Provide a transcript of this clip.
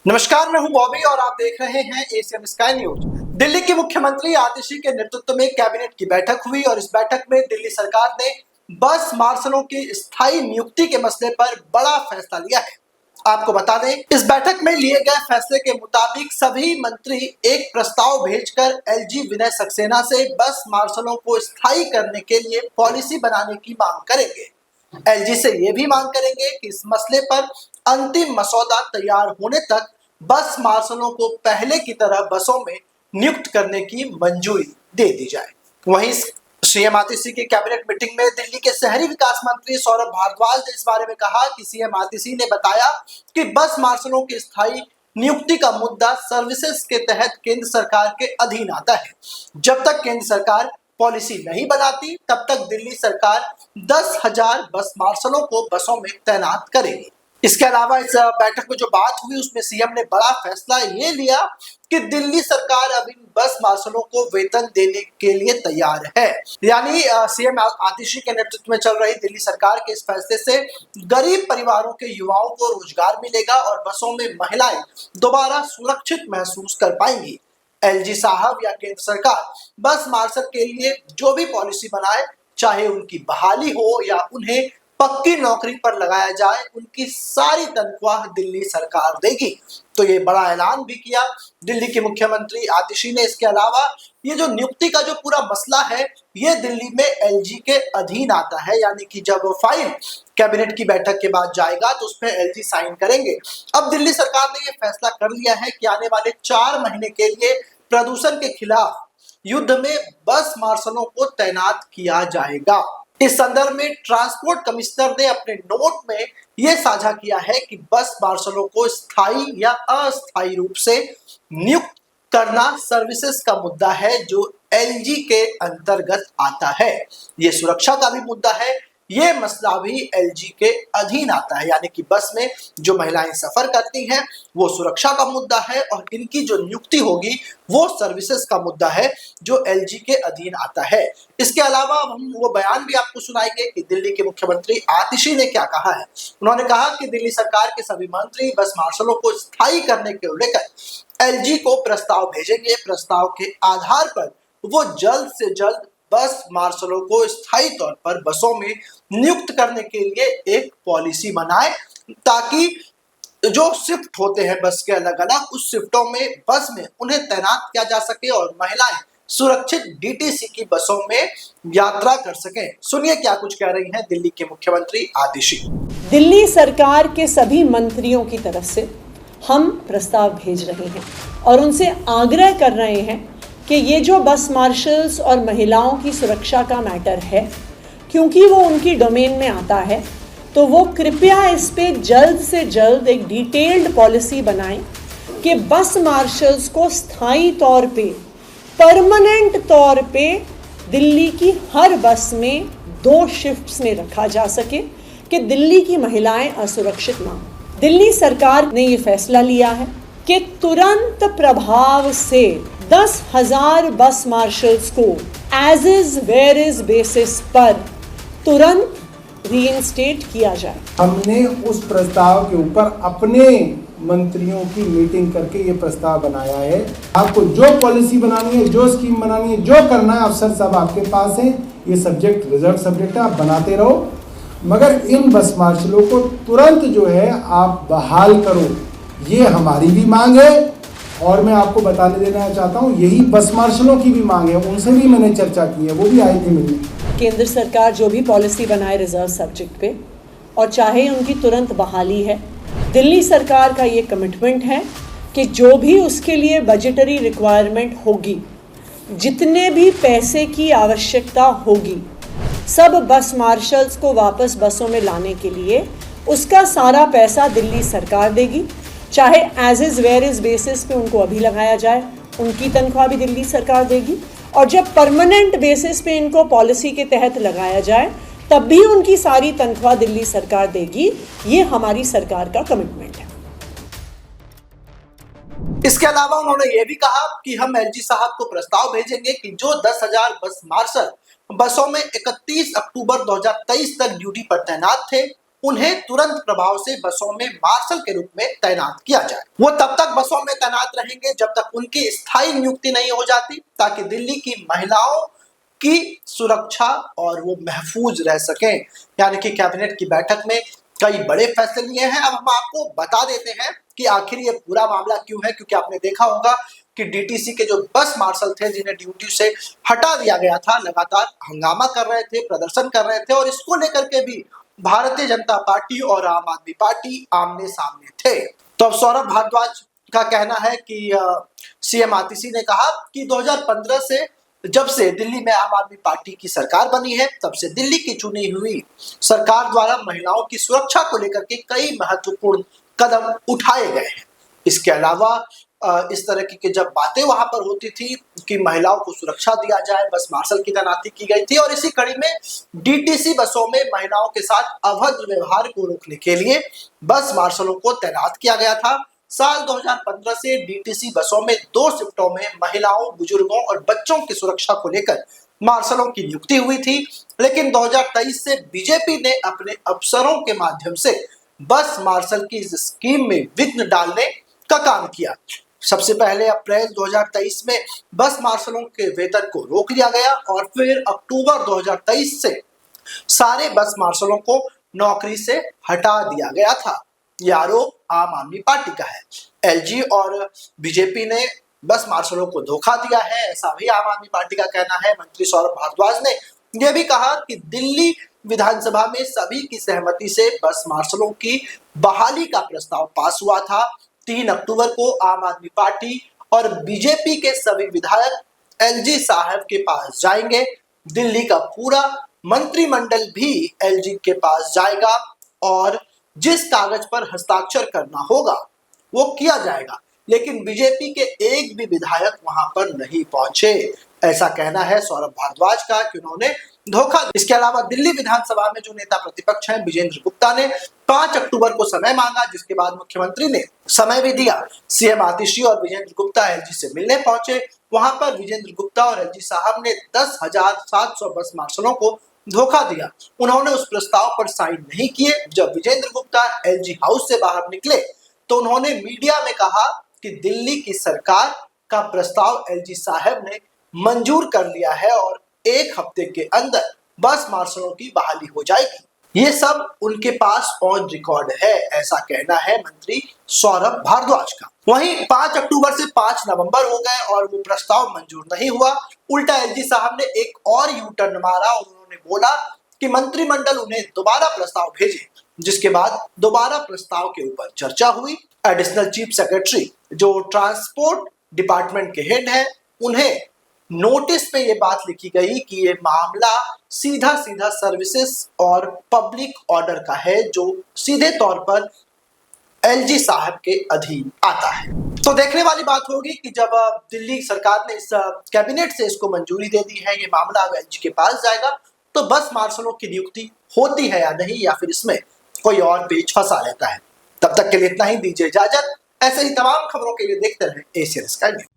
नमस्कार, मैं हूं बॉबी और आप देख रहे हैं एशियन स्काई न्यूज। दिल्ली के मुख्यमंत्री आतिशी के नेतृत्व में कैबिनेट की बैठक हुई और इस बैठक में दिल्ली सरकार ने बस मार्शलों की स्थायी नियुक्ति के मसले पर बड़ा फैसला लिया है। आपको बता दें, इस बैठक में लिए गए फैसले के मुताबिक सभी मंत्री एक प्रस्ताव भेजकर एलजी विनय सक्सेना से बस मार्शलों को स्थायी करने के लिए पॉलिसी बनाने की मांग करेंगे। एलजी से ये भी मांग करेंगे कि इस मसले पर अंतिम मसौदा तैयार होने तक बस मार्शलों को पहले की तरह बसों में नियुक्त करने की मंजूरी दे दी जाए। वहीं सीएम आतिशी की कैबिनेट मीटिंग में दिल्ली के शहरी विकास मंत्री सौरभ भारद्वाज ने इस बारे में कहा कि सीएम आतिशी ने बताया कि बस मार्शलों की स्थायी नियुक्ति का मुद्दा सर्विसेज के तहत केंद्र सरकार के अधीन आता है। जब तक केंद्र सरकार पॉलिसी नहीं बनाती तब तक दिल्ली सरकार 10,000 बस मार्शलों को बसों में तैनात करेगी। इसके अलावा इस बैठक में जो बात हुई उसमें सीएम ने बड़ा फैसला ये लिया कि दिल्ली सरकार अब इन बस मार्शलों को वेतन देने के लिए तैयार है। यानी सीएम आतिशी के नेतृत्व में चल रही दिल्ली सरकार के इस फैसले से गरीब परिवारों के युवाओं को रोजगार मिलेगा और बसों में महिलाएं दोबारा सुरक्षित महसूस कर पाएंगी। एलजी साहब या केंद्र सरकार बस मार्शल के लिए जो भी पॉलिसी बनाए, चाहे उनकी बहाली हो या उन्हें पक्की नौकरी पर लगाया जाए, उनकी सारी तनख्वाह दिल्ली सरकार देगी। तो ये बड़ा ऐलान भी किया दिल्ली के मुख्यमंत्री आतिशी ने। इसके अलावा ये जो नियुक्ति का जो पूरा मसला है ये दिल्ली में एलजी के अधीन आता है, यानी कि जब फाइल कैबिनेट की बैठक के बाद जाएगा तो उसमें एलजी साइन करेंगे। अब दिल्ली सरकार ने ये फैसला कर लिया है कि आने वाले 4 महीने के लिए प्रदूषण के खिलाफ युद्ध में बस मार्शलों को तैनात किया जाएगा। इस संदर्भ में ट्रांसपोर्ट कमिश्नर ने अपने नोट में यह साझा किया है कि बस मार्शलों को स्थायी या अस्थायी रूप से नियुक्त करना सर्विसेज का मुद्दा है जो एलजी के अंतर्गत आता है। ये सुरक्षा का भी मुद्दा है, ये मसला भी एलजी के अधीन आता है, यानी कि बस में जो महिलाएं सफर करती हैं वो सुरक्षा का मुद्दा है और इनकी जो नियुक्ति होगी वो सर्विसेज का मुद्दा है जो एलजी के अधीन आता है। इसके अलावा हम वो बयान भी आपको सुनाएंगे कि दिल्ली के मुख्यमंत्री आतिशी ने क्या कहा है। उन्होंने कहा कि दिल्ली सरकार के सभी मंत्री बस मार्शलों को स्थायी करने को लेकर एलजी को प्रस्ताव भेजेंगे। प्रस्ताव के आधार पर वो जल्द से जल्द बस मार्शलों को स्थायी तौर पर बसों में नियुक्त करने के लिए एक पॉलिसी बनाए, ताकि जो शिफ्ट होते हैं बस के अलग अलग, उस शिफ्टों में बस में उन्हें तैनात किया जा सके और महिलाएं सुरक्षित डीटीसी की बसों में यात्रा कर सकें। सुनिए क्या कुछ कह रही हैं दिल्ली के मुख्यमंत्री आतिशी। दिल्ली सरकार के सभी मंत्रियों की तरफ से हम प्रस्ताव भेज रहे हैं और उनसे आग्रह कर रहे हैं कि ये जो बस मार्शल्स और महिलाओं की सुरक्षा का मैटर है, क्योंकि वो उनकी डोमेन में आता है, तो वो कृपया इस पे जल्द से जल्द एक डिटेल्ड पॉलिसी बनाएं कि बस मार्शल्स को स्थायी तौर पे, परमानेंट तौर पे दिल्ली की हर बस में 2 शिफ्ट्स में रखा जा सके कि दिल्ली की महिलाएं असुरक्षित ना हो। दिल्ली सरकार ने ये फैसला लिया है कि तुरंत प्रभाव से 10,000 बस मार्शल्स को as is where is basis पर तुरंत रीइंस्टेट किया जाए। हमने उस प्रस्ताव के ऊपर अपने मंत्रियों की मीटिंग करके ये प्रस्ताव बनाया है। आपको जो पॉलिसी बनानी है, जो स्कीम बनानी है, जो करना है, अफसर साहब आपके पास है। ये सब्जेक्ट रिजर्व सब्जेक्ट है, आप बनाते रहो, मगर इन बस मार्शलों को तुरंत जो है आप बहाल करो, ये हमारी भी मांग है। और मैं आपको बताने देना चाहता हूँ यही बस मार्शलों की भी मांग है, उनसे भी मैंने चर्चा की है, वो भी आए थे मिलने। केंद्र सरकार जो भी पॉलिसी बनाए रिजर्व सब्जेक्ट पे और चाहे उनकी तुरंत बहाली है, दिल्ली सरकार का ये कमिटमेंट है कि जो भी उसके लिए बजटरी रिक्वायरमेंट होगी, जितने भी पैसे की आवश्यकता होगी, सब बस मार्शल्स को वापस बसों में लाने के लिए उसका सारा पैसा दिल्ली सरकार देगी। चाहे as is where is basis पे उनको अभी लगाया जाए, उनकी तनख्वाह भी दिल्ली सरकार देगी, और जब परमानेंट बेसिस पे इनको पॉलिसी के तहत लगाया जाए तब भी उनकी सारी तनख्वाह दिल्ली सरकार देगी। ये हमारी सरकार का कमिटमेंट है। इसके अलावा उन्होंने ये भी कहा कि हम एलजी साहब को प्रस्ताव भेजेंगे कि जो 10,000 बस मार्शल बसों में 31 अक्टूबर 2023 तक ड्यूटी पर तैनात थे, उन्हें तुरंत प्रभाव से बसों में मार्शल के रूप में तैनात किया जाए। वो तब तक बसों में तैनात रहेंगे जब तक उनकी स्थायी नियुक्ति नहीं हो जाती, ताकि दिल्ली की महिलाओं की सुरक्षा और वो महफूज रह सकें। यानी कि कैबिनेट की बैठक में कई बड़े फैसले लिए हैं। अब हम आपको बता देते हैं कि आखिर ये पूरा मामला क्यों है, क्योंकि आपने देखा होगा कि डीटीसी के जो बस मार्शल थे जिन्हें ड्यूटी से हटा दिया गया था, लगातार हंगामा कर रहे थे, प्रदर्शन कर रहे थे, और इसको लेकर के भी भारतीय जनता पार्टी और आम आदमी पार्टी आमने सामने थे। तो अब सौरभ भारद्वाज का कहना है कि सीएम आतिशी ने कहा कि 2015 से जब से दिल्ली में आम आदमी पार्टी की सरकार बनी है, तब से दिल्ली की चुनी हुई सरकार द्वारा महिलाओं की सुरक्षा को लेकर के कई महत्वपूर्ण कदम उठाए गए हैं। इसके अलावा इस तरह की जब बातें वहां पर होती थी कि महिलाओं को सुरक्षा दिया जाए, बस मार्शल की तैनाती की गई थी, और इसी कड़ी में डीटीसी बसों में महिलाओं के साथ अभद्र व्यवहार को रोकने के लिए बस मार्शलों को तैनात किया गया था। साल 2015 से डीटीसी बसों में 2 शिफ्टों में महिलाओं, बुजुर्गों और बच्चों की सुरक्षा को लेकर मार्शलों की नियुक्ति हुई थी। लेकिन 2023 से बीजेपी ने अपने अफसरों के माध्यम से बस मार्शल की इस स्कीम में विघ्न डालने का काम किया। सबसे पहले अप्रैल 2023 में बस मार्शलों के वेतन को रोक लिया गया, और फिर अक्टूबर 2023 से सारे बस मार्शलों को नौकरी से हटा दिया गया था। यह आरोप आम आदमी पार्टी का है। एलजी और बीजेपी ने बस मार्शलों को धोखा दिया है, ऐसा भी आम आदमी पार्टी का कहना है। मंत्री सौरभ भारद्वाज ने यह भी कहा कि दिल्ली विधानसभा में सभी की सहमति से बस मार्शलों की बहाली का प्रस्ताव पास हुआ था। 3 अक्टूबर को आम आदमी पार्टी और बीजेपी के सभी विधायक एलजी साहब के पास जाएंगे। दिल्ली का पूरा मंत्रिमंडल भी एलजी के पास जाएगा और जिस कागज पर हस्ताक्षर करना होगा वो किया जाएगा। लेकिन बीजेपी के एक भी विधायक वहां पर नहीं पहुंचे। ऐसा कहना है सौरभ भारद्वाज का कि उन्होंने धोखा। इसके अलावा दिल्ली विधानसभा में जो नेता प्रतिपक्ष हैं विजेंद्र गुप्ता ने 5 अक्टूबर को समय मांगा, जिसके बाद मुख्यमंत्री ने समय भी दिया। सीएम आतिशी और विजेंद्र गुप्ता एलजी से मिलने पहुंचे। वहां पर विजेंद्र गुप्ता और एलजी साहब ने 10,700 बस मार्शलों को धोखा दिया। उन्होंने उस प्रस्ताव पर साइन नहीं किए। जब विजेंद्र गुप्ता एलजी हाउस से बाहर निकले तो उन्होंने मीडिया में कहा कि दिल्ली की सरकार का प्रस्ताव एलजी साहब ने मंजूर कर लिया है और 1 हफ्ते के अंदर बस मार्शलों की बहाली हो जाएगी। ये सब उनके पास ऑन रिकॉर्ड है, ऐसा कहना है मंत्री सौरभ भारद्वाज का। वहीं 5 अक्टूबर से 5 नवंबर हो गए और वो प्रस्ताव मंजूर नहीं हुआ। उल्टा एलजी साहब ने एक और यू टर्न मारा और उन्होंने बोला कि मंत्रिमंडल उन्हें दोबारा प्रस्ताव भेजे, जिसके बाद दोबारा प्रस्ताव के ऊपर चर्चा हुई। एडिशनल चीफ सेक्रेटरी जो ट्रांसपोर्ट डिपार्टमेंट के हेड है, उन्हें नोटिस पे ये बात लिखी गई कि ये मामला सीधा सीधा सर्विसेज और पब्लिक ऑर्डर का है, जो सीधे तौर पर एलजी साहब के अधीन आता है। तो देखने वाली बात होगी कि जब दिल्ली सरकार ने इस कैबिनेट से इसको मंजूरी दे दी है, ये मामला अब एलजी के पास जाएगा, तो बस मार्शलों की नियुक्ति होती है या नहीं, या फिर इसमें कोई और पेच फंसा रहता है। तब तक के लिए इतना ही, दीजिए इजाजत। ऐसे ही तमाम खबरों के लिए देखते रहें एशियन स्काई न्यूज।